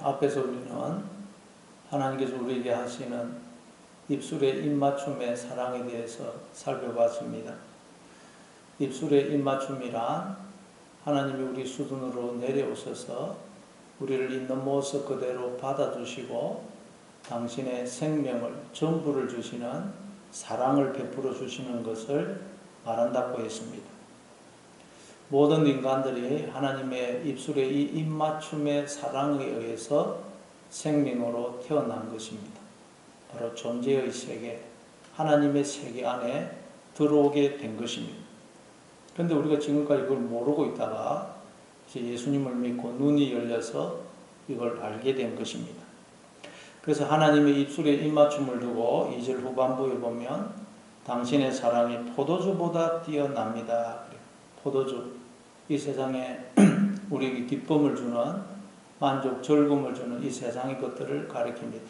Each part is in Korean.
앞에서 우리는 하나님께서 우리에게 하시는 입술의 입맞춤의 사랑에 대해서 살펴봤습니다. 입술의 입맞춤이란 하나님이 우리 수준으로 내려오셔서 우리를 있는 모습 그대로 받아주시고 당신의 생명을, 전부를 주시는 사랑을 베풀어 주시는 것을 말한다고 했습니다. 모든 인간들이 하나님의 입술의 이 입맞춤의 사랑에 의해서 생명으로 태어난 것입니다. 바로 존재의 세계, 하나님의 세계 안에 들어오게 된 것입니다. 그런데 우리가 지금까지 그걸 모르고 있다가 이제 예수님을 믿고 눈이 열려서 이걸 알게 된 것입니다. 그래서 하나님의 입술에 입맞춤을 두고 2절 후반부에 보면 당신의 사랑이 포도주보다 뛰어납니다. 포도주, 이 세상에 우리에게 기쁨을 주는, 만족, 즐거움을 주는 이 세상의 것들을 가리킵니다.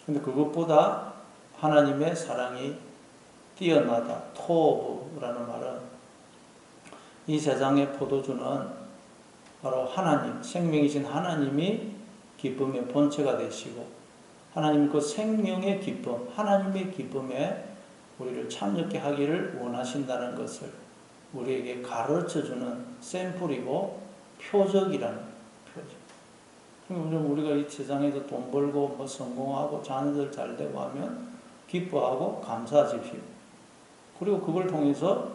근데 그것보다 하나님의 사랑이 뛰어나다. 토브라는 말은 이 세상의 포도주는 바로 하나님, 생명이신 하나님이 기쁨의 본체가 되시고 하나님 그 생명의 기쁨, 하나님의 기쁨에 우리를 참여케 하기를 원하신다는 것을 우리에게 가르쳐주는 샘플이고 표적이라는 표적. 우리가 이 세상에서 돈 벌고 뭐 성공하고 자녀들 잘 되고 하면 기뻐하고 감사하십시오. 그리고 그걸 통해서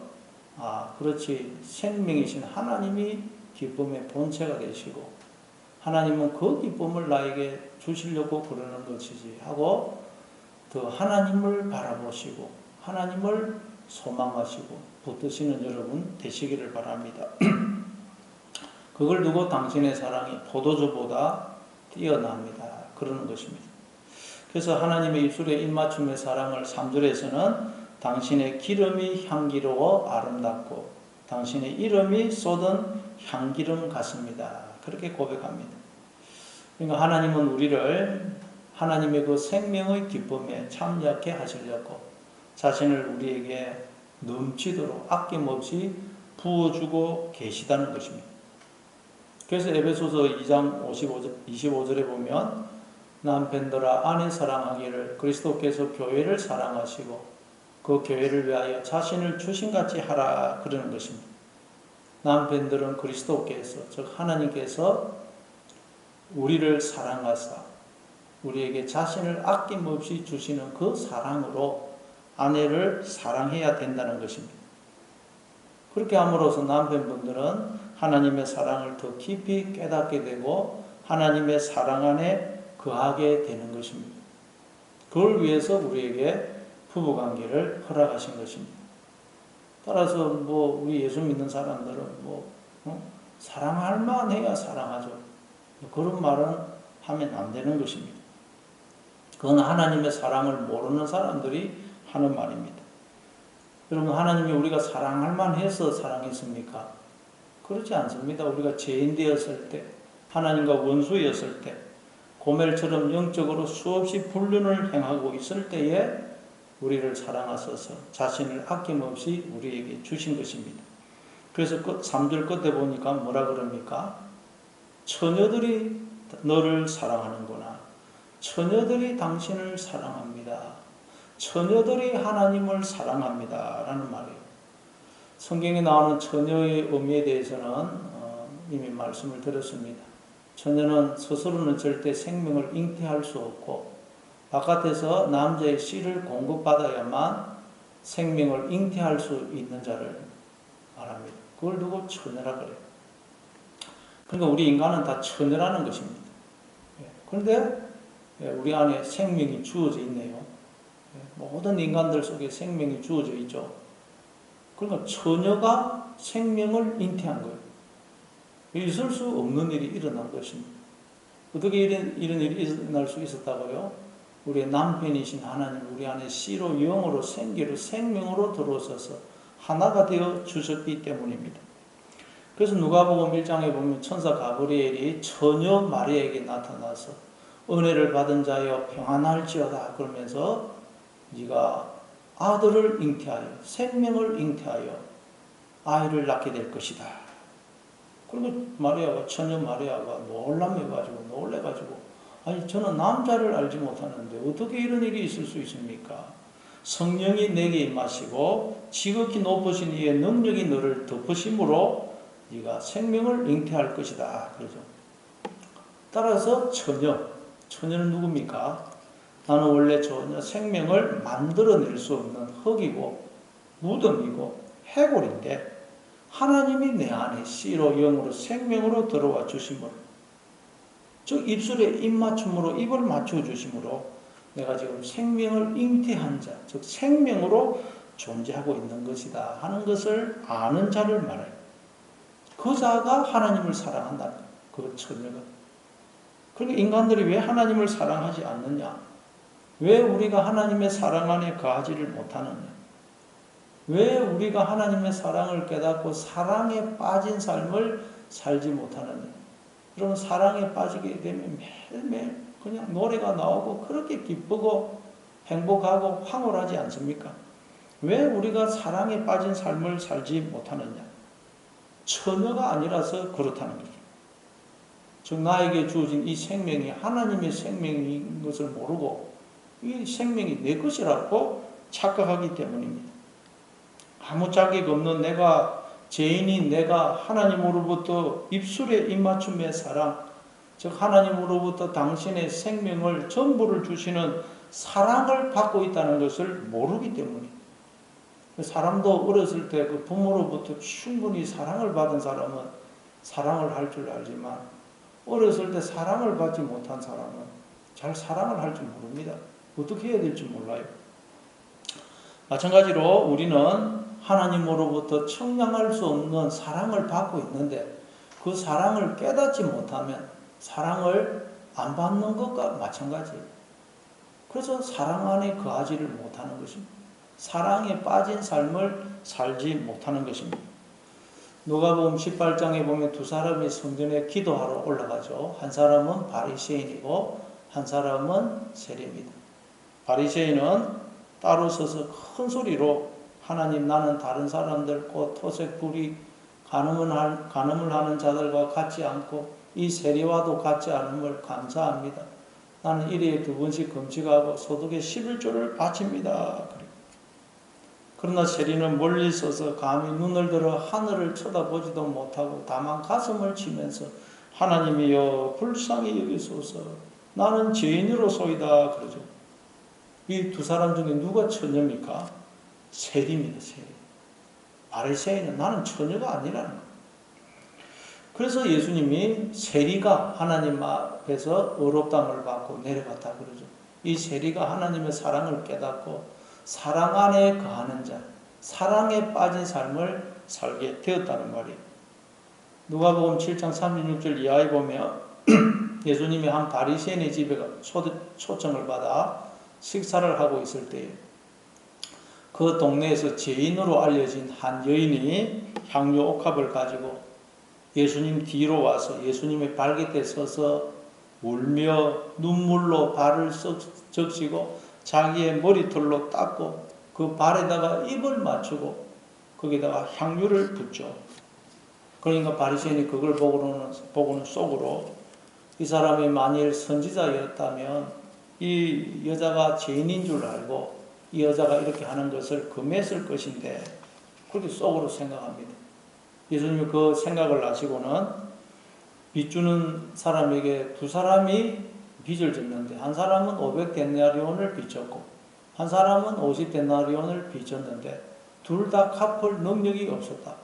그렇지, 생명이신 하나님이 기쁨의 본체가 되시고 하나님은 그 기쁨을 나에게 주시려고 그러는 것이지 하고 더 하나님을 바라보시고 하나님을 소망하시고 붙드시는 여러분 되시기를 바랍니다. 그걸 두고 당신의 사랑이 포도주보다 뛰어납니다. 그러는 것입니다. 그래서 하나님의 입술에 입맞춤의 사랑을 3절에서는 당신의 기름이 향기로워 아름답고 당신의 이름이 쏟은 향기름 같습니다. 그렇게 고백합니다. 그러니까 하나님은 우리를 하나님의 그 생명의 기쁨에 참여하게 하시려고 자신을 우리에게 넘치도록 아낌없이 부어주고 계시다는 것입니다. 그래서 에베소서 2장 25절에 보면 남편들아 아내 사랑하기를 그리스도께서 교회를 사랑하시고 그 교회를 위하여 자신을 주신같이 하라 그러는 것입니다. 남편들은 그리스도께서, 즉 하나님께서 우리를 사랑하사 우리에게 자신을 아낌없이 주시는 그 사랑으로 아내를 사랑해야 된다는 것입니다. 그렇게 함으로써 남편분들은 하나님의 사랑을 더 깊이 깨닫게 되고 하나님의 사랑 안에 거하게 되는 것입니다. 그걸 위해서 우리에게 부부관계를 허락하신 것입니다. 따라서 우리 예수 믿는 사람들은 사랑할 만해야 사랑하죠. 그런 말은 하면 안 되는 것입니다. 그건 하나님의 사랑을 모르는 사람들이 하는 말입니다. 여러분, 하나님이 우리가 사랑할 만해서 사랑했습니까? 그렇지 않습니다. 우리가 죄인 되었을 때, 하나님과 원수였을 때, 고멜처럼 영적으로 수없이 불륜을 행하고 있을 때에 우리를 사랑하셔서 자신을 아낌없이 우리에게 주신 것입니다. 그래서 3절 끝에 보니까 뭐라 그럽니까? 처녀들이 너를 사랑하는구나. 처녀들이 당신을 사랑합니다. 처녀들이 하나님을 사랑합니다. 라는 말이에요. 성경에 나오는 처녀의 의미에 대해서는 이미 말씀을 드렸습니다. 처녀는 스스로는 절대 생명을 잉태할 수 없고 바깥에서 남자의 씨를 공급받아야만 생명을 잉태할 수 있는 자를 말합니다. 그걸 두고 처녀라 그래요. 그러니까 우리 인간은 다 처녀라는 것입니다. 그런데 우리 안에 생명이 주어져 있네요. 모든 인간들 속에 생명이 주어져 있죠. 그러니까 처녀가 생명을 잉태한 거예요. 있을 수 없는 일이 일어난 것입니다. 어떻게 이런 일이 일어날 수 있었다고요? 우리의 남편이신 하나님 우리 안에 씨로 영으로 생기로 생명으로 들어오셔서 하나가 되어 주셨기 때문입니다. 그래서 누가복음 1장에 보면 천사 가브리엘이 처녀 마리아에게 나타나서 은혜를 받은 자여 평안할지어다 그러면서 네가 아들을 잉태하여 생명을 잉태하여 아이를 낳게 될 것이다. 그리고 마리아가, 처녀 마리아가 놀래가지고, 아니, 저는 남자를 알지 못하는데 어떻게 이런 일이 있을 수 있습니까? 성령이 내게 임하시고 지극히 높으신 이의 능력이 너를 덮으심으로 네가 생명을 잉태할 것이다. 그러죠. 따라서 처녀는 누굽니까? 나는 원래 전혀 생명을 만들어낼 수 없는 흙이고 무덤이고 해골인데 하나님이 내 안에 씨로 영으로 생명으로 들어와 주심으로, 즉 입술에 입맞춤으로 입을 맞춰 주심으로 내가 지금 생명을 잉태한 자, 즉 생명으로 존재하고 있는 것이다 하는 것을 아는 자를 말해요. 그 자가 하나님을 사랑한다는 거예요. 그 처녀가. 그러니까 인간들이 왜 하나님을 사랑하지 않느냐? 왜 우리가 하나님의 사랑 안에 거하지를 못하느냐? 왜 우리가 하나님의 사랑을 깨닫고 사랑에 빠진 삶을 살지 못하느냐? 여러분, 사랑에 빠지게 되면 매일매일 그냥 노래가 나오고 그렇게 기쁘고 행복하고 황홀하지 않습니까? 왜 우리가 사랑에 빠진 삶을 살지 못하느냐? 처녀가 아니라서 그렇다는 거죠. 즉 나에게 주어진 이 생명이 하나님의 생명인 것을 모르고 이 생명이 내 것이라고 착각하기 때문입니다. 아무 자격 없는 내가, 죄인인 내가 하나님으로부터 입술에 입맞춤의 사랑, 즉 하나님으로부터 당신의 생명을 전부를 주시는 사랑을 받고 있다는 것을 모르기 때문입니다. 사람도 어렸을 때 그 부모로부터 충분히 사랑을 받은 사람은 사랑을 할 줄 알지만 어렸을 때 사랑을 받지 못한 사람은 잘 사랑을 할 줄 모릅니다. 어떻게 해야 될지 몰라요. 마찬가지로 우리는 하나님으로부터 청량할 수 없는 사랑을 받고 있는데 그 사랑을 깨닫지 못하면 사랑을 안 받는 것과 마찬가지예요. 그래서 사랑 안에 거하지를 못하는 것입니다. 사랑에 빠진 삶을 살지 못하는 것입니다. 누가복음 18장에 보면 두 사람이 성전에 기도하러 올라가죠. 한 사람은 바리새인이고 한 사람은 세리입니다. 바리새인은 따로 서서 큰 소리로 하나님, 나는 다른 사람들 곧 토색 불이 간음을 하는 자들과 같지 않고 이 세리와도 같지 않음을 감사합니다. 나는 일회에 2번씩 금식하고 소득의 11조를 바칩니다. 그러나 세리는 멀리 서서 감히 눈을 들어 하늘을 쳐다보지도 못하고 다만 가슴을 치면서 하나님이여 불쌍히 여기소서, 나는 죄인으로소이다 그러죠. 이 두 사람 중에 누가 처녀입니까? 세리입니다. 세리. 바리새인은 나는 처녀가 아니라는 거예요. 그래서 예수님이 세리가 하나님 앞에서 의롭다함을 받고 내려갔다 그러죠. 이 세리가 하나님의 사랑을 깨닫고 사랑 안에 거하는 자, 사랑에 빠진 삶을 살게 되었다는 말이에요. 누가복음 7장 36절 이하에 보면 예수님이 한 바리새인의 집에 초청을 받아 식사를 하고 있을 때에 그 동네에서 죄인으로 알려진 한 여인이 향유 옥합을 가지고 예수님 뒤로 와서 예수님의 발곁에 서서 울며 눈물로 발을 적시고 자기의 머리털로 닦고 그 발에다가 입을 맞추고 거기다가 향유를 붓죠. 그러니까 바리새인이 그걸 보고는 속으로 이 사람이 만일 선지자였다면 이 여자가 죄인인 줄 알고 이 여자가 이렇게 하는 것을 금했을 것인데 그렇게 속으로 생각합니다. 예수님이 그 생각을 아시고는 빚주는 사람에게 두 사람이 빚을 졌는데 한 사람은 500데나리온을 빚졌고 한 사람은 50데나리온을 빚졌는데 둘 다 갚을 능력이 없었다.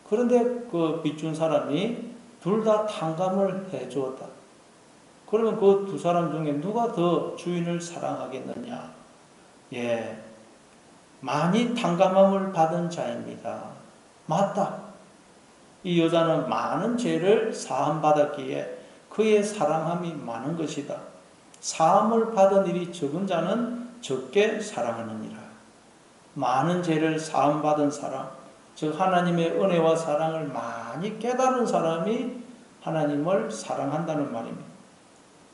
그런데 그 빚준 사람이 둘 다 탕감을 해 주었다. 그러면 그 두 사람 중에 누가 더 주인을 사랑하겠느냐? 예, 많이 탕감함을 받은 자입니다. 맞다. 이 여자는 많은 죄를 사함받았기에 그의 사랑함이 많은 것이다. 사함을 받은 일이 적은 자는 적게 사랑하느니라. 많은 죄를 사함받은 사람, 즉 하나님의 은혜와 사랑을 많이 깨달은 사람이 하나님을 사랑한다는 말입니다.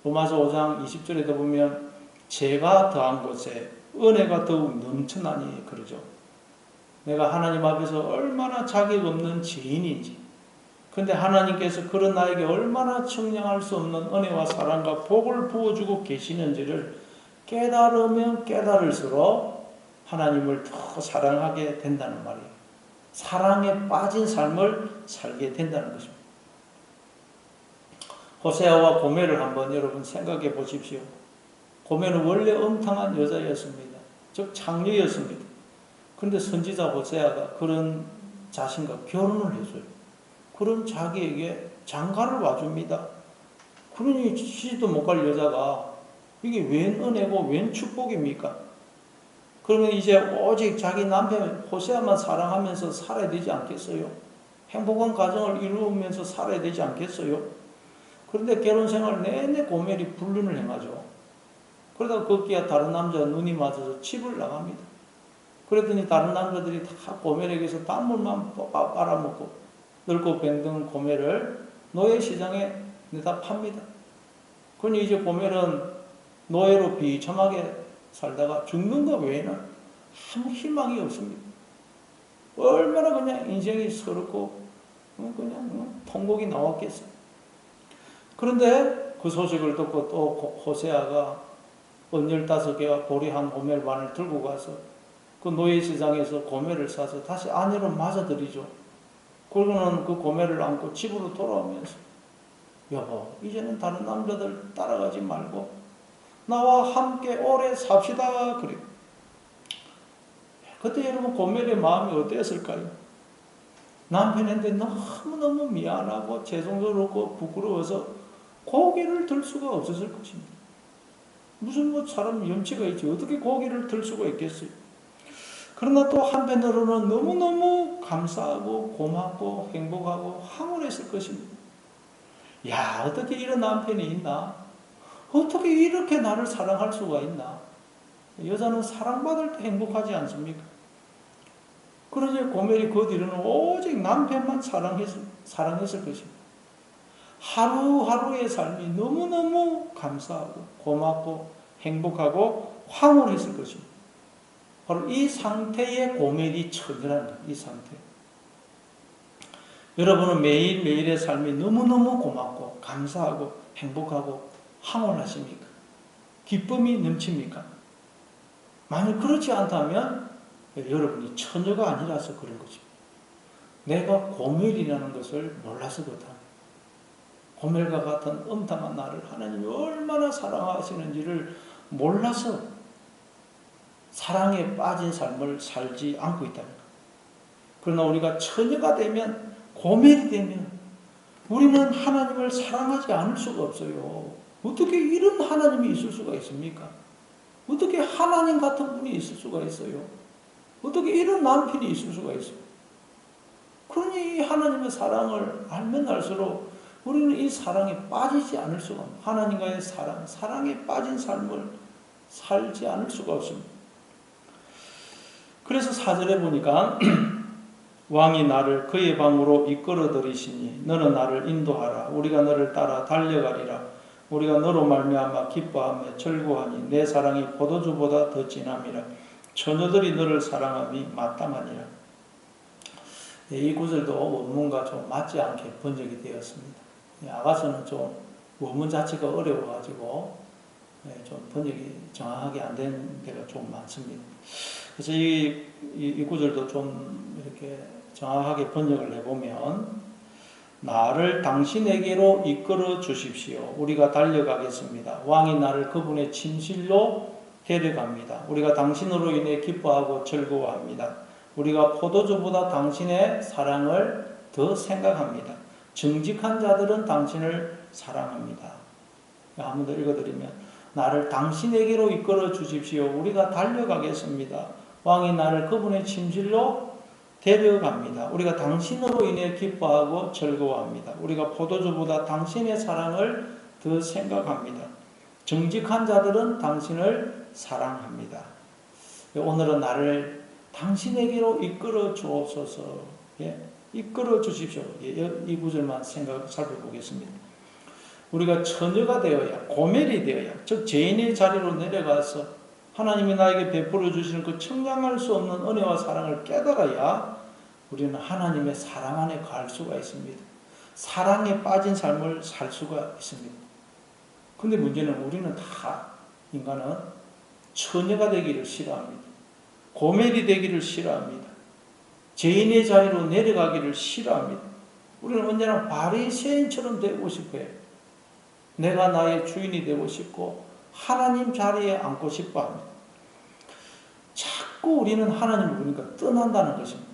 로마서 5장 20절에도 보면 죄가 더한 곳에 은혜가 더욱 넘쳐나니 그러죠. 내가 하나님 앞에서 얼마나 자격 없는 죄인인지, 근데 하나님께서 그런 나에게 얼마나 청량할 수 없는 은혜와 사랑과 복을 부어주고 계시는지를 깨달으면 깨달을수록 하나님을 더 사랑하게 된다는 말이에요. 사랑에 빠진 삶을 살게 된다는 것입니다. 호세아와 고멜을 한번 여러분 생각해 보십시오. 고멜은 원래 엉뚱한 여자였습니다. 즉 창녀였습니다. 그런데 선지자 호세아가 그런 자신과 결혼을 해줘요. 그런 자기에게 장가를 와줍니다. 그러니 시집도 못 갈 여자가 이게 웬 은혜고 웬 축복입니까? 그러면 이제 오직 자기 남편 호세아만 사랑하면서 살아야 되지 않겠어요? 행복한 가정을 이루면서 살아야 되지 않겠어요? 그런데 결혼 생활 내내 고멜이 불륜을 행하죠. 그러다가 거기에 다른 남자가 눈이 맞아서 집을 나갑니다. 그랬더니 다른 남자들이 다 고멜에게서 단물만 빨아먹고 늙고 병든 고멜을 노예시장에 내다 팝니다. 그러니 이제 고멜은 노예로 비참하게 살다가 죽는 것 외에는 아무 희망이 없습니다. 얼마나 그냥 인생이 서럽고 그냥 통곡이 나왔겠어요. 그런데 그 소식을 듣고 또 호세아가 은 15개와 보리 한 호멜반을 들고 가서 그 노예시장에서 고멜을 사서 다시 아내로 맞아들이죠. 그러고는 그 고멜을 안고 집으로 돌아오면서 여보, 이제는 다른 남자들 따라가지 말고 나와 함께 오래 삽시다 그래요. 그때 여러분 고멜의 마음이 어땠을까요? 남편인데 너무너무 미안하고 죄송스럽고 부끄러워서 고개를 들 수가 없었을 것입니다. 무슨 뭐 사람 염치가 있지 어떻게 고개를 들 수가 있겠어요? 그러나 또 한편으로는 너무너무 감사하고 고맙고 행복하고 황홀했을 것입니다. 야, 어떻게 이런 남편이 있나? 어떻게 이렇게 나를 사랑할 수가 있나? 여자는 사랑받을 때 행복하지 않습니까? 그러니 고멜이 그 뒤로는 오직 남편만 사랑했을 것입니다. 하루하루의 삶이 너무너무 감사하고 고맙고 행복하고 황홀했을 것입니다. 바로 이 상태의 고멜이 처절한 거예요. 이 상태. 여러분은 매일매일의 삶이 너무너무 고맙고 감사하고 행복하고 황홀하십니까? 기쁨이 넘칩니까? 만약 그렇지 않다면 여러분이 처녀가 아니라서 그런 것입니다. 내가 고멜이라는 것을 몰라서 그렇다. 고멜과 같은 엄탕한 나를 하나님이 얼마나 사랑하시는지를 몰라서 사랑에 빠진 삶을 살지 않고 있다는 것. 그러나 우리가 처녀가 되면, 고멜이 되면 우리는 하나님을 사랑하지 않을 수가 없어요. 어떻게 이런 하나님이 있을 수가 있습니까? 어떻게 하나님 같은 분이 있을 수가 있어요? 어떻게 이런 남편이 있을 수가 있어요? 그러니 이 하나님의 사랑을 알면 알수록 우리는 이 사랑에 빠지지 않을 수가 없어요. 하나님과의 사랑에 빠진 삶을 살지 않을 수가 없습니다. 그래서 4절에 보니까 왕이 나를 그의 방으로 이끌어 들이시니 너는 나를 인도하라. 우리가 너를 따라 달려가리라. 우리가 너로 말미암아 기뻐하며 즐거워하니 내 사랑이 포도주보다 더 진함이라. 처녀들이 너를 사랑함이 마땅하니라. 이 구절도 원문과 좀 맞지 않게 번역이 되었습니다. 아가서는 좀 원문 자체가 어려워가지고 좀 번역이 정확하게 안 된 데가 좀 많습니다. 그래서 이 구절도 좀 이렇게 정확하게 번역을 해보면 나를 당신에게로 이끌어 주십시오. 우리가 달려가겠습니다. 왕이 나를 그분의 침실로 데려갑니다. 우리가 당신으로 인해 기뻐하고 즐거워합니다. 우리가 포도주보다 당신의 사랑을 더 생각합니다. 정직한 자들은 당신을 사랑합니다. 한 번 더 읽어드리면 나를 당신에게로 이끌어 주십시오. 우리가 달려가겠습니다. 왕이 나를 그분의 침실로 데려갑니다. 우리가 당신으로 인해 기뻐하고 즐거워합니다. 우리가 포도주보다 당신의 사랑을 더 생각합니다. 정직한 자들은 당신을 사랑합니다. 오늘은 나를 당신에게로 이끌어 주옵소서. 이끌어 주십시오. 이 구절만 살펴보겠습니다. 우리가 처녀가 되어야, 고멜이 되어야, 즉 죄인의 자리로 내려가서 하나님이 나에게 베풀어 주시는 그 청량할 수 없는 은혜와 사랑을 깨달아야 우리는 하나님의 사랑 안에 갈 수가 있습니다. 사랑에 빠진 삶을 살 수가 있습니다. 근데 문제는 우리는 다 인간은 처녀가 되기를 싫어합니다. 고멜이 되기를 싫어합니다. 죄인의 자리로 내려가기를 싫어합니다. 우리는 언제나 바리새인처럼 되고 싶어요. 내가 나의 주인이 되고 싶고 하나님 자리에 앉고 싶어 합니다. 자꾸 우리는 하나님을 보니까 떠난다는 것입니다.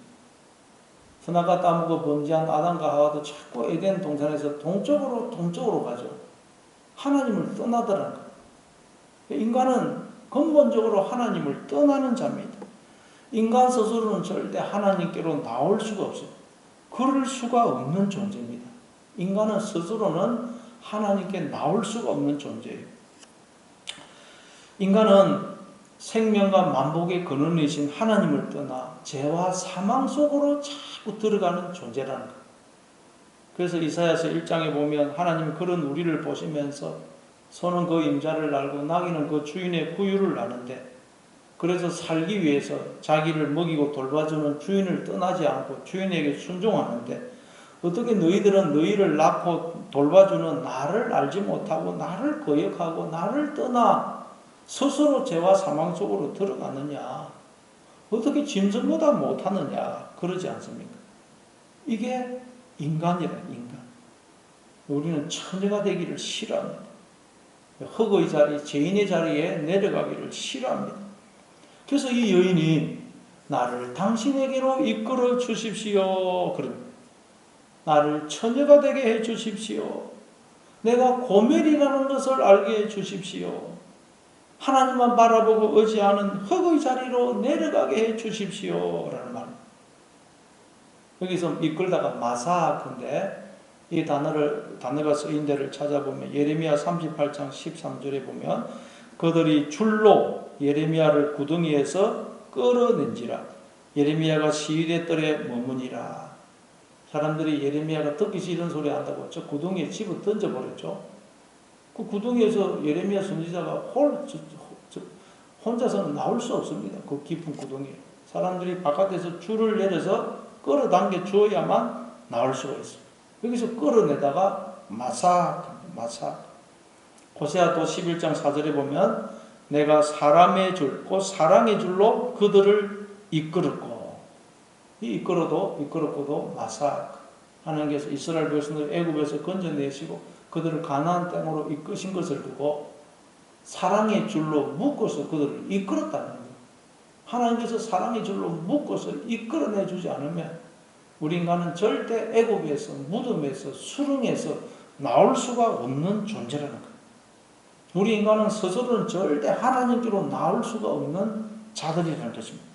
선악과 따먹어 범죄한 아담과 하와도 자꾸 에덴 동산에서 동쪽으로 가죠. 하나님을 떠나더라는 거예요. 인간은 근본적으로 하나님을 떠나는 자입니다. 인간 스스로는 절대 하나님께로 나올 수가 없어요. 그럴 수가 없는 존재입니다. 인간은 스스로는 하나님께 나올 수가 없는 존재예요. 인간은 생명과 만복의 근원이신 하나님을 떠나 죄와 사망 속으로 자꾸 들어가는 존재라는 거예요. 그래서 이사야서 1장에 보면 하나님이 그런 우리를 보시면서 소는 그 임자를 날고 나귀는 그 주인의 구유를 나는데, 그래서 살기 위해서 자기를 먹이고 돌봐주는 주인을 떠나지 않고 주인에게 순종하는데, 어떻게 너희들은 너희를 낳고 돌봐주는 나를 알지 못하고 나를 거역하고 나를 떠나 스스로 죄와 사망 속으로 들어가느냐? 어떻게 짐승보다 못하느냐? 그러지 않습니까? 이게 인간이라, 인간. 우리는 처녀가 되기를 싫어합니다. 흑의 자리, 죄인의 자리에 내려가기를 싫어합니다. 그래서 이 여인이 나를 당신에게로 이끌어 주십시오. 그럽니다. 나를 처녀가 되게 해 주십시오. 내가 고멜이라는 것을 알게 해 주십시오. 하나님만 바라보고 의지하는 흑의 자리로 내려가게 해 주십시오. 라는 말입니다. 여기서 이끌다가 마사아인데, 이 단어가 쓰인 데를 찾아보면 예레미야 38장 13절에 보면 그들이 줄로 예레미야를 구덩이에서 끌어낸지라 예레미야가 시위대 뜰에 머무니라. 사람들이 예레미야가 듣기 싫은 소리 한다고 저 구덩이에 집어 던져버렸죠. 그 구덩이에서 예레미야 선지자가 혼자서는 나올 수 없습니다. 그 깊은 구덩이에. 사람들이 바깥에서 줄을 내려서 끌어당겨 주어야만 나올 수가 있습니다. 여기서 끌어내다가 마사. 호세아도 11장 4절에 보면 내가 사람의 줄, 곧 사랑의 줄로 그들을 이끌었고, 이 이끌었고도 마사. 하나님께서 이스라엘 백성을 애굽에서 건져내시고 그들을 가나안 땅으로 이끄신 것을 두고 사랑의 줄로 묶어서 그들을 이끌었다는 거예요. 하나님께서 사랑의 줄로 묶어서 이끌어내 주지 않으면 우리 인간은 절대 애굽에서, 무덤에서, 수렁에서 나올 수가 없는 존재라는 거예요. 우리 인간은 스스로는 절대 하나님께로 나올 수가 없는 자들이라는 것입니다.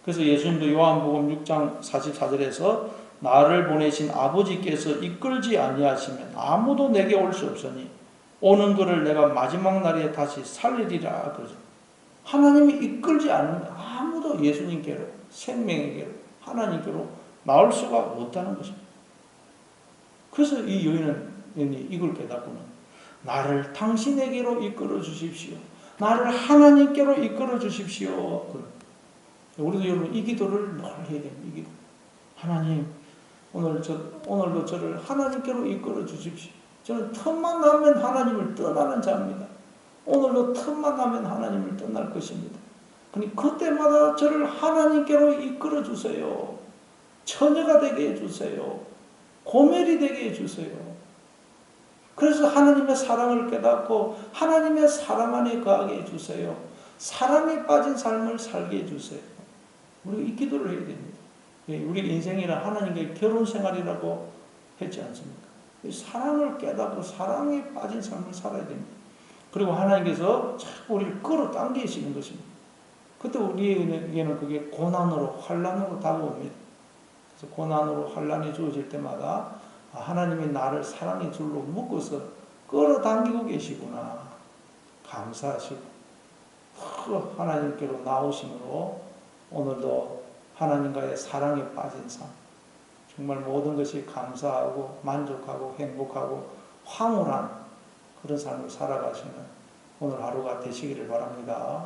그래서 예수님도 요한복음 6장 44절에서 나를 보내신 아버지께서 이끌지 아니하시면 아무도 내게 올 수 없으니 오는 그를 내가 마지막 날에 다시 살리리라 그러죠. 하나님이 이끌지 않으면 아무도 예수님께로, 생명에게로, 하나님께로 나올 수가 없다는 것입니다. 그래서 이 여인은 이걸 깨닫고는 나를 당신에게로 이끌어 주십시오. 나를 하나님께로 이끌어 주십시오. 우리도 여러분 이 기도를 늘 해야 됩니다. 이 기도. 하나님, 오늘도 저를 하나님께로 이끌어 주십시오. 저는 틈만 나면 하나님을 떠나는 자입니다. 오늘도 틈만 나면 하나님을 떠날 것입니다. 그때마다 저를 하나님께로 이끌어 주세요. 처녀가 되게 해주세요. 고멜이 되게 해주세요. 그래서 하나님의 사랑을 깨닫고 하나님의 사랑 안에 거하게 해주세요. 사랑에 빠진 삶을 살게 해주세요. 우리가 이 기도를 해야 됩니다. 우리 인생이란 하나님과의 결혼 생활이라고 했지 않습니까? 사랑을 깨닫고 사랑에 빠진 삶을 살아야 됩니다. 그리고 하나님께서 자꾸 우리를 끌어당기시는 것입니다. 그때 우리에게는 그게 고난으로, 환난으로 다가옵니다. 그래서 고난으로 환난이 주어질 때마다 하나님이 나를 사랑의 줄로 묶어서 끌어당기고 계시구나. 감사하시고 하나님께로 나오심으로 오늘도 하나님과의 사랑에 빠진 삶, 정말 모든 것이 감사하고 만족하고 행복하고 황홀한 그런 삶을 살아가시는 오늘 하루가 되시기를 바랍니다.